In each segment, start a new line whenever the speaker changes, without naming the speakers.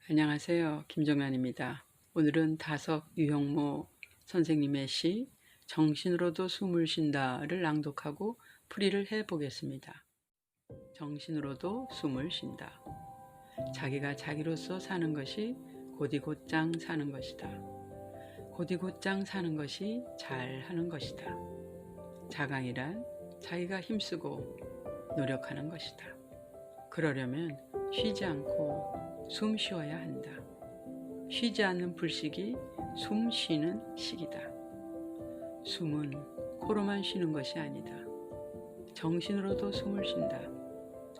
안녕하세요. 김정란입니다. 오늘은 다석 유형모 선생님의 시 정신으로도 숨을 쉰다를 낭독하고 풀이를 해보겠습니다. 정신으로도 숨을 쉰다. 자기가 자기로서 사는 것이 곧이곧장 사는 것이다. 곧이곧장 사는 것이 잘하는 것이다. 자강이란 자기가 힘쓰고 노력하는 것이다. 그러려면 쉬지 않고 숨 쉬어야 한다. 쉬지 않는 불식이 숨 쉬는 식이다. 숨은 코로만 쉬는 것이 아니다. 정신으로도 숨을 쉰다.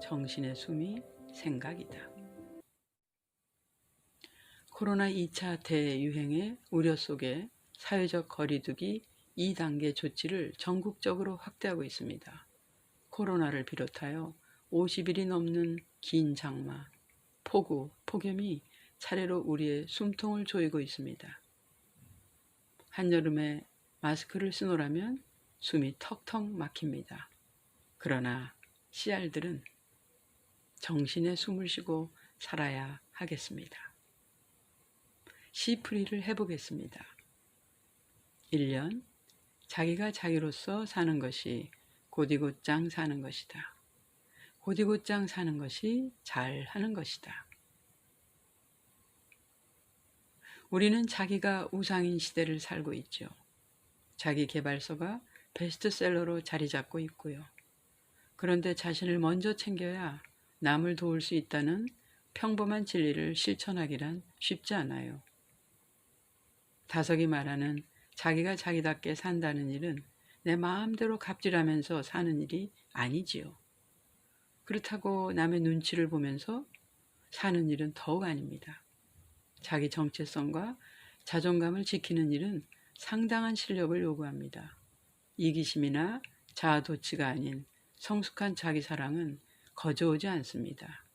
정신의 숨이 생각이다. 코로나 2차 대유행의 우려 속에 사회적 거리두기 2단계 조치를 전국적으로 확대하고 있습니다. 코로나를 비롯하여 50일이 넘는 긴 장마, 폭우, 폭염이 차례로 우리의 숨통을 조이고 있습니다. 한여름에 마스크를 쓰노라면 숨이 턱턱 막힙니다. 그러나 씨알들은 정신의 숨을 쉬고 살아야 하겠습니다. 시풀이를 해보겠습니다. 1년, 자기가 자기로서 사는 것이 곧이곧장 사는 것이다. 곧이곧장 사는 것이 잘하는 것이다. 우리는 자기가 우상인 시대를 살고 있죠. 자기 개발서가 베스트셀러로 자리 잡고 있고요. 그런데 자신을 먼저 챙겨야 남을 도울 수 있다는 평범한 진리를 실천하기란 쉽지 않아요. 다석이 말하는 자기가 자기답게 산다는 일은 내 마음대로 갑질하면서 사는 일이 아니지요. 그렇다고 남의 눈치를 보면서 사는 일은 더욱 아닙니다. 자기 정체성과 자존감을 지키는 일은 상당한 실력을 요구합니다. 이기심이나 자아도취가 아닌 성숙한 자기 사랑은 거저오지 않습니다.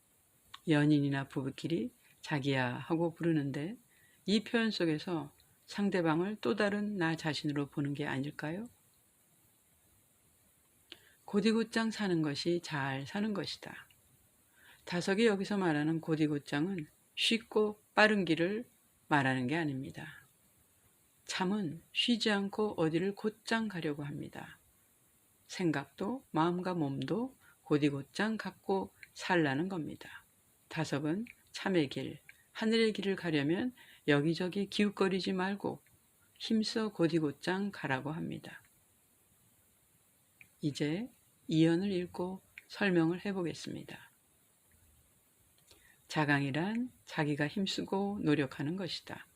연인이나 부부끼리 자기야 하고 부르는데 이 표현 속에서 상대방을 또 다른 나 자신으로 보는 게 아닐까요? 곧이곧장 사는 것이 잘 사는 것이다. 다석이 여기서 말하는 곧이곧장은 쉽고 빠른 길을 말하는 게 아닙니다. 참은 쉬지 않고 어디를 곧장 가려고 합니다. 생각도 마음과 몸도 곧이곧장 갖고 살라는 겁니다. 다석은 참의 길, 하늘의 길을 가려면 여기저기 기웃거리지 말고 힘써 곧이곧장 가라고 합니다. 이제 이연을 읽고 설명을 해보겠습니다. 자강이란 자기가 힘쓰고 노력하는 것이다.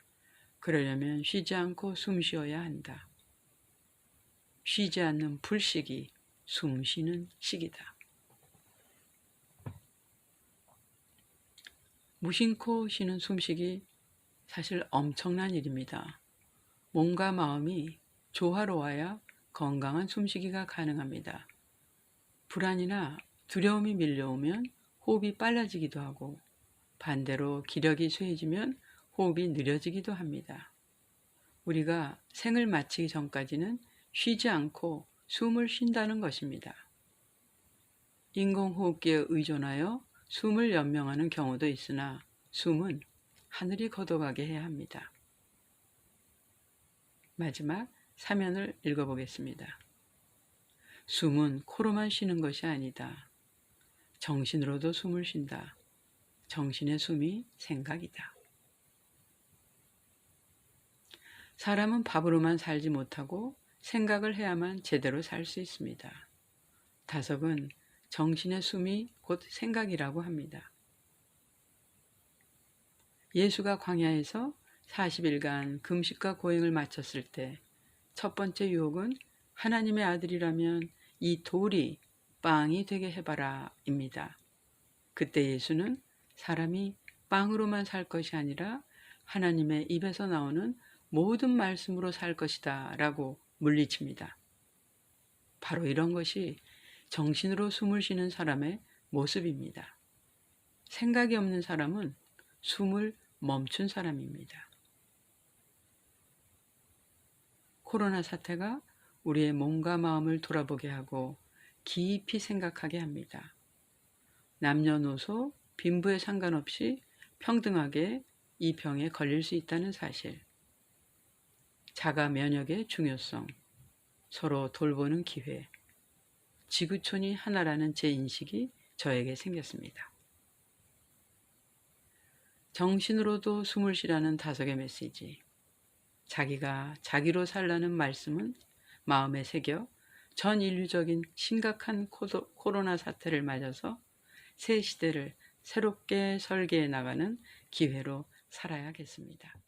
그러려면 쉬지 않고 숨 쉬어야 한다. 쉬지 않는 불식이 숨 쉬는 식이다. 무심코 쉬는 숨쉬기 사실 엄청난 일입니다. 몸과 마음이 조화로워야 건강한 숨쉬기가 가능합니다. 불안이나 두려움이 밀려오면 호흡이 빨라지기도 하고 반대로 기력이 쇠해지면 호흡이 느려지기도 합니다. 우리가 생을 마치기 전까지는 쉬지 않고 숨을 쉰다는 것입니다. 인공호흡기에 의존하여 숨을 연명하는 경우도 있으나 숨은 하늘이 걷어가게 해야 합니다. 마지막 사면을 읽어보겠습니다. 숨은 코로만 쉬는 것이 아니다. 정신으로도 숨을 쉰다. 정신의 숨이 생각이다. 사람은 밥으로만 살지 못하고 생각을 해야만 제대로 살 수 있습니다. 다석은 정신의 숨이 곧 생각이라고 합니다. 예수가 광야에서 40일간 금식과 고행을 마쳤을 때 첫 번째 유혹은 하나님의 아들이라면 이 돌이 빵이 되게 해봐라 입니다. 그때 예수는 사람이 빵으로만 살 것이 아니라 하나님의 입에서 나오는 모든 말씀으로 살 것이다 라고 물리칩니다. 바로 이런 것이 정신으로 숨을 쉬는 사람의 모습입니다. 생각이 없는 사람은 숨을 멈춘 사람입니다. 코로나 사태가 우리의 몸과 마음을 돌아보게 하고 깊이 생각하게 합니다. 남녀노소, 빈부에 상관없이 평등하게 이 병에 걸릴 수 있다는 사실, 자가 면역의 중요성, 서로 돌보는 기회, 지구촌이 하나라는 제 인식이 저에게 생겼습니다. 정신으로도 숨을 쉬라는 다섯의 메시지, 자기가 자기로 살라는 말씀은 마음에 새겨 전 인류적인 심각한 코로나 사태를 맞아서 새 시대를 새롭게 설계해 나가는 기회로 살아야겠습니다.